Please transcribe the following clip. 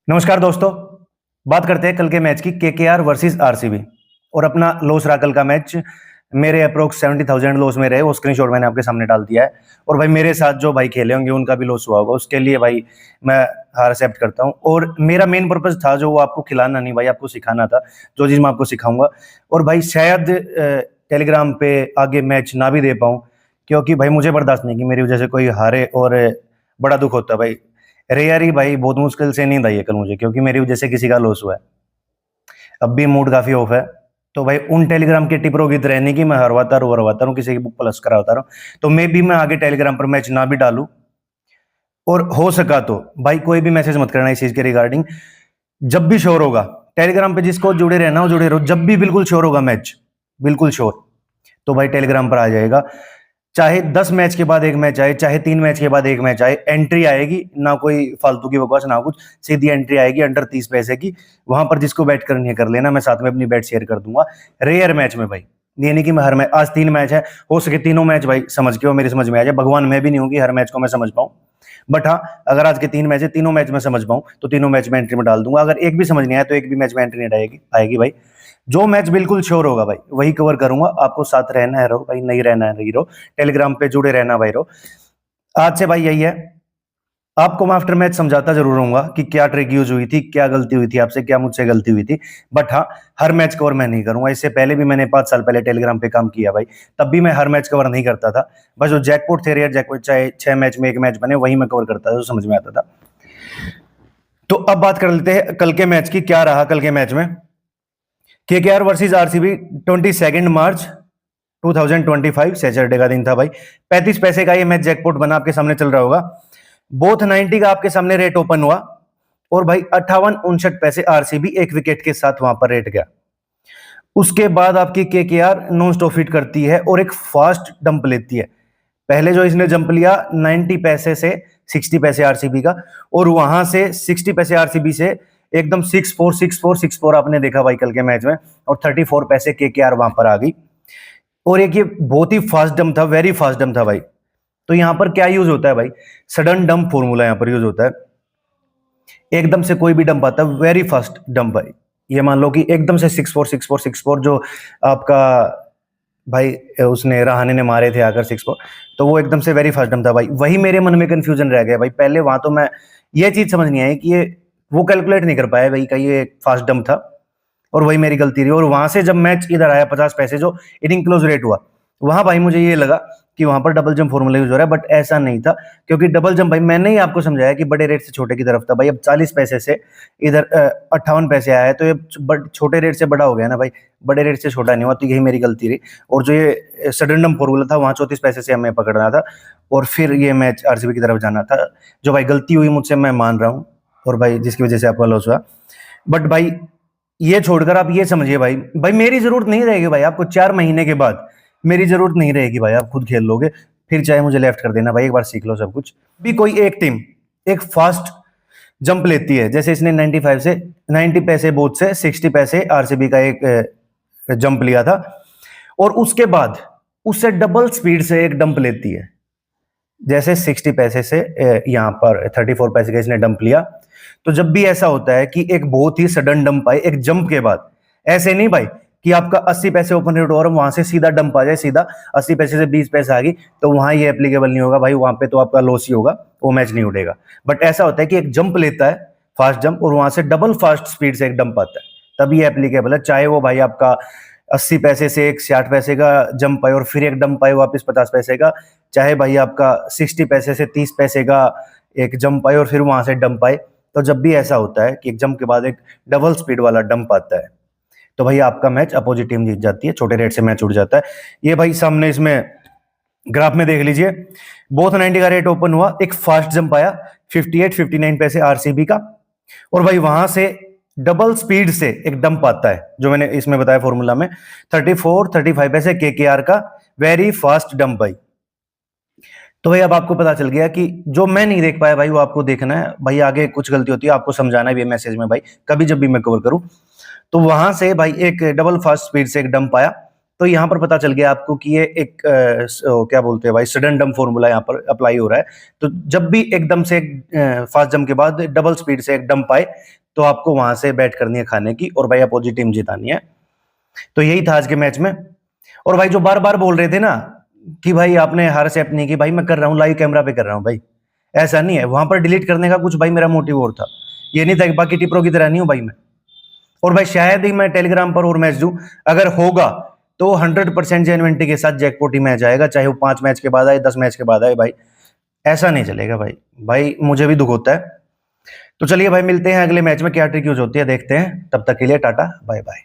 नमस्कार दोस्तों। बात करते हैं कल के मैच की, केकेआर वर्सेस आरसीबी। और अपना लॉस रहा कल का मैच। मेरे अप्रोक्स 70,000 लॉस में रहे, वो स्क्रीनशॉट मैंने आपके सामने डाल दिया है। और भाई मेरे साथ जो भाई खेले होंगे उनका भी लॉस हुआ होगा, उसके लिए भाई मैं हार एक्सेप्ट करता हूँ। और मेरा मेन पर्पज था जो वो आपको खिलाना नहीं भाई, आपको सिखाना था जो चीज़ मैं आपको सिखाऊंगा। और भाई शायद टेलीग्राम पे आगे मैच ना भी दे पाऊँ, क्योंकि भाई मुझे बर्दाश्त नहीं कि मेरी वजह से कोई हारे, और बड़ा दुख होता है भाई। रेयर ही भाई, बहुत मुश्किल से नींद आई है कल मुझे, क्योंकि मेरी वजह से किसी का लॉस हुआ है। अब भी मूड काफी ऑफ है। तो भाई उन टेलीग्राम के टिप्रो की तरह नहीं कि मैं हरवाता रहूं किसी की बुक प्लस कराता रहूं। तो मे भी मैं आगे टेलीग्राम पर मैच ना भी डालूं। और हो सका तो भाई कोई भी मैसेज मत करना इस चीज के रिगार्डिंग। जब भी श्योर होगा टेलीग्राम पे, जिसको जुड़े रहना हो जुड़े रहो, जब भी बिल्कुल श्योर होगा मैच, बिल्कुल श्योर, तो भाई टेलीग्राम पर आ जाएगा। चाहे 10 मैच के बाद एक मैच आए, चाहे 3 मैच के बाद एक मैच आए, एंट्री आएगी ना, कोई फालतू की बकवास ना कुछ, सीधी एंट्री आएगी अंडर 30 पैसे की। वहां पर जिसको बैट करनी है कर लेना, मैं साथ में अपनी बैट शेयर कर दूंगा। रेयर मैच में भाई, ये नहीं कि मैं हर मैच, आज 3 मैच है, हो सके तीनों मैच भाई समझ के वो मेरी समझ में आ जाए। भगवान मैं भी नहीं हूँ कि हर मैच को मैं समझ पाऊँ, बट हाँ, अगर आज के 3 मैच है, तीनों मैच में समझ पाऊँ तो तीनों मैच में एंट्री में डाल दूंगा। अगर एक भी समझ नहीं आया तो एक भी मैच में एंट्री नहीं आएगी आएगी भाई। जो मैच बिल्कुल श्योर होगा भाई वही कवर करूंगा। आपको साथ रहना है रहो भाई, नहीं रहना है नहीं रहो, टेलीग्राम पे जुड़े रहना भाई रहो। आज से भाई यही है, आपको मैं आफ्टर मैच समझाता जरूर रहूंगा कि क्या ट्रिक यूज हुई थी, क्या गलती हुई थी आपसे, क्या मुझसे गलती हुई थी। बट हाँ, हर मैच कवर मैं नहीं करूंगा। इससे पहले भी मैंने 5 साल पहले टेलीग्राम पे काम किया भाई, तब भी मैं हर मैच कवर नहीं करता था। बस जो जैकपॉट थे, रेयर जैकपॉट, चाहे 6 मैच में एक मैच बने, वही मैं कवर करता था, जो समझ में आता था। तो अब बात कर लेते हैं कल के मैच की। क्या रहा कल के मैच में? केकेआर वर्सेस आरसीबी, 22 मार्च 2025 सैटरडे का दिन था भाई। 35 पैसे का ये मैच जैकपॉट बना, आपके सामने चल रहा होगा। बोथ 90 का आपके सामने रेट ओपन हुआ, और भाई 58-59 पैसे आरसीबी एक विकेट के साथ वहां पर रेट गया। उसके बाद आपकी केकेआर नॉन स्टॉप हिट करती है और एक फास्ट डंप लेती है। पहले जो इसने जंप लिया 90 पैसे से 60 पैसे आरसीबी का, और वहां से 60 पैसे आरसीबी से एकदम 6-4 आपने देखा भाई कल के मैच में, और 34 पैसे केकेआर वहां पर आ गई। और एक ये बहुत ही फास्ट डंप था, वेरी फास्ट डंप था भाई। तो यहां पर क्या यूज होता है भाई? सडन डंप फॉर्मूला यहां पर यूज होता है। एकदम से कोई भी डंप आता है, वेरी फास्ट डंप भाई। ये मान लो कि एकदम से 6-4 जो आपका भाई उसने रहाने ने मारे थे आकर 6-4, तो वो एकदम से वेरी फास्ट डंप था भाई। वही मेरे मन में कंफ्यूजन रह गया भाई। पहले वहां तो मैं ये चीज समझ नहीं आई कि ये वो कैलकुलेट नहीं कर पाया भाई का ये फास्ट डंप था, और वही मेरी गलती रही। और वहां से जब मैच इधर आया 50 पैसे जो इनिंग क्लोज रेट हुआ, वहां भाई मुझे ये लगा कि वहां पर डबल जंप फॉर्मूला यूज हो रहा है, बट ऐसा नहीं था। क्योंकि डबल जंप भाई मैंने ही आपको समझाया कि बड़े रेट से छोटे की तरफ था भाई। अब 40 पैसे से इधर 58 पैसे आया है, तो ये छोटे रेट से बड़ा हो गया ना भाई, बड़े रेट से छोटा नहीं हुआ। तो यही मेरी गलती रही। और जो ये सडन डंप फॉर्मूला था, वहां 34 पैसे से हमें पकड़ना था, और फिर ये मैच आरसीबी की तरफ जाना था। जो भाई गलती हुई मुझसे, मैं मान रहा हूँ, और भाई जिसकी वजह से आपका लॉस हुआ। बट भाई ये छोड़कर आप ये समझिए भाई, भाई मेरी जरूरत नहीं रहेगी भाई आपको। 4 महीने के बाद मेरी जरूरत नहीं रहेगी भाई, आप खुद खेल लोगे। फिर चाहे मुझे लेफ्ट कर देना भाई, एक बार सीख लो सब कुछ भी। कोई एक टीम एक फास्ट जंप लेती है, जैसे इसने 95 से 90 पैसे बोथ से 60 पैसे आरसीबी का एक जंप लिया था, और उसके बाद उससे डबल स्पीड से एक डंप लेती है। जैसे 60 पैसे से यहाँ पर 34 पैसे का इसने डंप लिया। तो जब भी ऐसा होता है कि एक बहुत ही सडन डंप आए एक जंप के बाद, ऐसे नहीं भाई कि आपका 80 पैसे ओपन रेट और वहां से सीधा डंप आ जाए, सीधा 80 पैसे से 20 पैसे आ गई, तो वहां ये एप्लीकेबल नहीं होगा भाई। वहां पे तो आपका लॉस ही होगा, वो मैच नहीं उठेगा। बट ऐसा होता है कि एक जंप लेता है, फास्ट जंप, और वहां से डबल फास्ट स्पीड से एक डंप आता है, तभी एप्लीकेबल है। चाहे वो भाई आपका 80 पैसे से एक 60 पैसे का जंप आए और फिर एक डंप आए वापस 50 पैसे का, चाहे भाई आपका 60 पैसे से 30 पैसे का एक जंप आए और फिर वहां से डंप आए। तो जब भी ऐसा होता है कि एक जंप के बाद एक डबल स्पीड वाला डंप आता है, तो भाई आपका मैच अपोजिट टीम जीत जाती है, छोटे रेट से मैच उठ जाता है। ये भाई सामने इसमें ग्राफ में देख लीजिए, बोथ 90 का रेट ओपन हुआ, एक फास्ट जंप आया 58-59 पैसे आरसीबी का, और भाई वहां से डबल स्पीड से एक डंप आता है, जो मैंने इसमें बताया फॉर्मूला में, 34-35 पैसे केकेआर का वेरी फास्ट डंप भाई। तो भाई अब आपको पता चल गया कि जो मैं नहीं देख पाया भाई वो आपको देखना है भाई। आगे कुछ गलती होती है आपको समझाना है भी मैसेज में भाई, कभी जब भी मैं कवर करूं। तो वहां से भाई एक डबल फास्ट स्पीड से एक डंप आया, तो यहाँ पर पता चल गया आपको कि ये एक क्या बोलते हैं भाई, सडन डंप फॉर्मूला यहाँ पर अप्लाई हो रहा है। तो जब भी एकदम से फास्ट जंप के बाद डबल स्पीड से एक डंप आए, तो आपको वहां से बैट करनी है खाने की, और भाई अपोजिट टीम जितानी है। तो यही था आज के मैच में। और भाई जो बार बार बोल रहे थे ना कि भाई आपने हार एक्सेप्ट नहीं की, भाई मैं कर रहा हूँ, लाइव कैमरा पे कर रहा हूँ भाई, ऐसा नहीं है। वहां पर डिलीट करने का कुछ भाई मेरा मोटिव और था, ये नहीं था कि बाकी टिप्रो की तरह नहीं हूँ भाई मैं। और भाई शायद ही मैं टेलीग्राम पर और मैच दूं, अगर होगा तो 100% जेन्युइनिटी के साथ जैकपॉट ही मैच आएगा, चाहे वो 5 मैच के बाद आए, 10 मैच के बाद आए भाई, ऐसा नहीं चलेगा भाई। भाई मुझे भी दुख होता है। तो चलिए भाई, मिलते हैं अगले मैच में, क्या ट्रिक यूज होती है देखते हैं। तब तक के लिए टाटा बाय बाय।